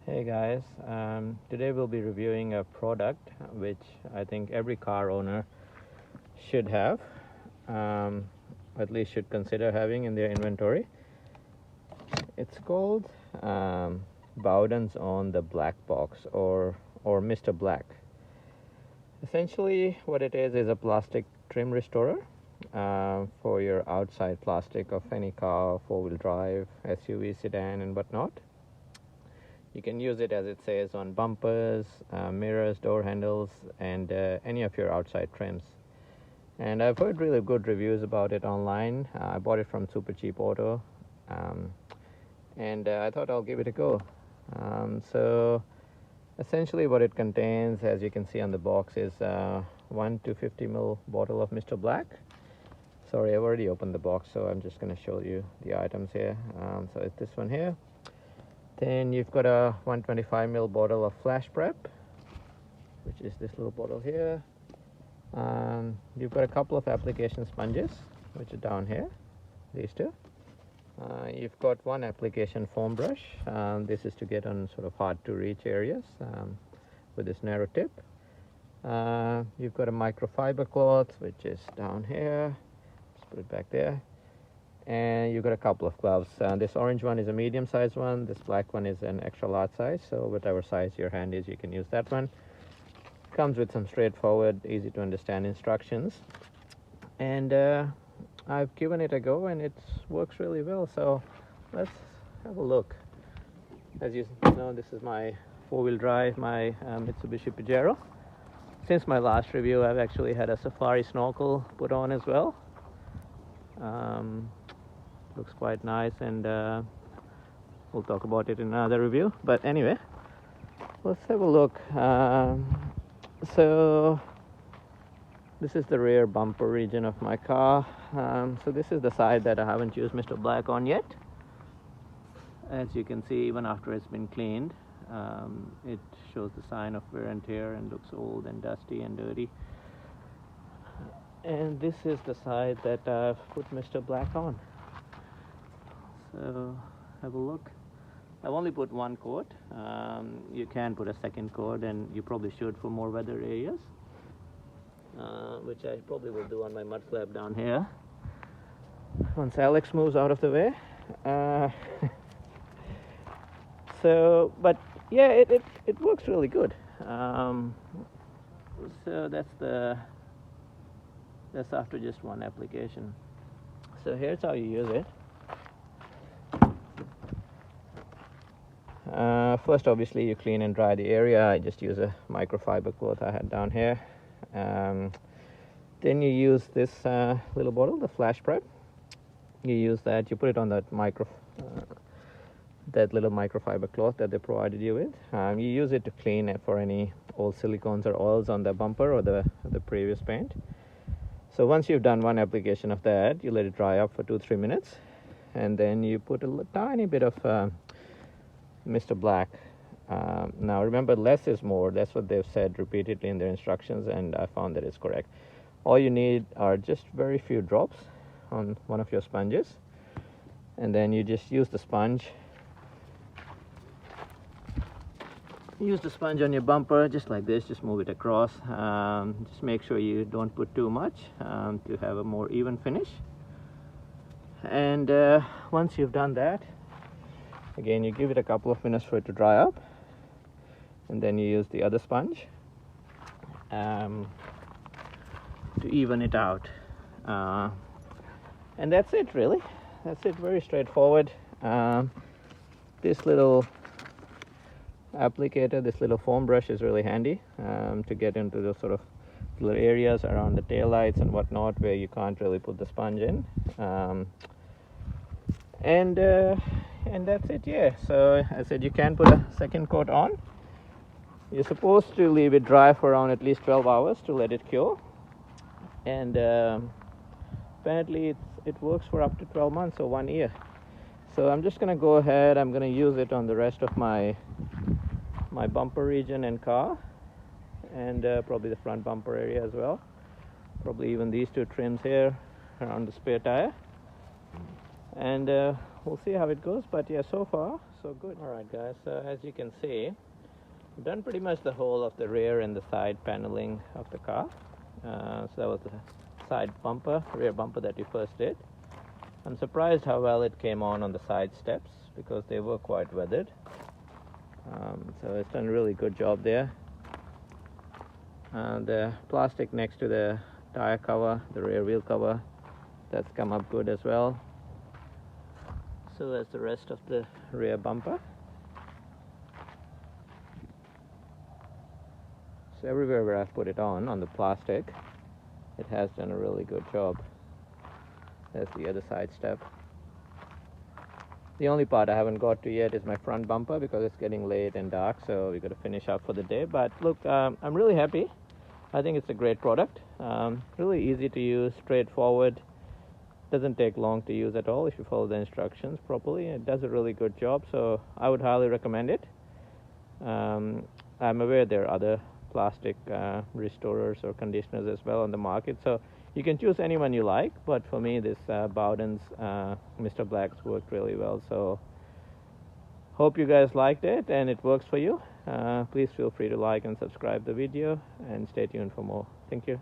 Hey guys, today we'll be reviewing a product which I think every car owner should have, at least should consider having in their inventory. It's called Bowden's on the Black Box or Mr. Black. Essentially, what it is a plastic trim restorer for your outside plastic of any car, four-wheel drive, SUV, sedan, and whatnot. You can use it, as it says, on bumpers, mirrors, door handles, and any of your outside trims. And I've heard really good reviews about it online. I bought it from Super Cheap Auto, and I thought I'll give it a go. So essentially what it contains, as you can see on the box, is 1 250 ml bottle of Mr. Black. Sorry, I've already opened the box, so I'm just going to show you the items here. So it's this one here. Then you've got a 125 ml bottle of Flash Prep, which is this little bottle here. You've got a couple of application sponges, which are down here, these two. You've got one application foam brush. This is to get on sort of hard to reach areas with this narrow tip. You've got a microfiber cloth, which is down here. Just put it back there. And you've got a couple of gloves. This orange one is a medium sized one. This black one is an extra large size. So whatever size your hand is, you can use that one. Comes with some straightforward, easy to understand instructions. And I've given it a go and it works really well. So let's have a look. As you know, this is my four-wheel drive, my Mitsubishi Pajero. Since my last review, I've actually had a safari snorkel put on as well. Looks quite nice, and we'll talk about it in another review. But anyway, let's have a look. So this is the rear bumper region of my car. So this is the side that I haven't used Mr. Black on yet. As you can see, even after it's been cleaned, it shows the sign of wear and tear and looks old and dusty and dirty. And this is the side that I've put Mr. Black on. So have a look. I've only put one coat. You can put a second coat, and you probably should for more weather areas, which I probably will do on my mud flap down here once Alex moves out of the way. So, but yeah, it works really good. So that's after just one application. So here's how you use it. First, obviously, you clean and dry the area. I just use a microfiber cloth I had down here. Then you use this little bottle, the Flash Prep. You use that. You put it on that little microfiber cloth that they provided you with. You use it to clean it for any old silicones or oils on the bumper or the previous paint. So once you've done one application of that, you let it dry up for 2-3 minutes, and then you put a tiny bit of Mr. Black. Now remember, less is more. That's what they've said repeatedly in their instructions, and I found that it's correct. All you need are just very few drops on one of your sponges, and then you just use the sponge. Use the sponge on your bumper just like this. Just move it across. Just make sure you don't put too much to have a more even finish. And once you've done that, again, you give it a couple of minutes for it to dry up, and then you use the other sponge to even it out. And that's it, really. That's it. Very straightforward. This little applicator, this little foam brush, is really handy to get into those sort of little areas around the tail lights and whatnot where you can't really put the sponge in. And that's it. Yeah, so I said you can put a second coat on. You're supposed to leave it dry for around at least 12 hours to let it cure, and apparently it works for up to 12 months or 1 year. So I'm just gonna go ahead. I'm gonna use it on the rest of my bumper region and car, and probably the front bumper area as well, probably even these two trims here around the spare tire, and we'll see how it goes. But yeah, so far so good. Alright guys, so as you can see, I've done pretty much the whole of the rear and the side paneling of the car. So that was the side bumper, rear bumper that we first did. I'm surprised how well it came on the side steps because they were quite weathered. So it's done a really good job there. The plastic next to the tire cover, the rear wheel cover, that's come up good as well. So as the rest of the rear bumper. So everywhere where I've put it on the plastic, it has done a really good job. There's the other side step. The only part I haven't got to yet is my front bumper because it's getting late and dark, so we got to finish up for the day. But look, I'm really happy. I think it's a great product. Really easy to use, straightforward. Doesn't take long to use at all if you follow the instructions properly. It does a really good job, so I would highly recommend it. I'm aware there are other plastic restorers or conditioners as well on the market, so you can choose any one you like, but for me this Bowden's Mr. Black's worked really well. So hope you guys liked it and it works for you. Please feel free to like and subscribe the video and stay tuned for more. Thank you.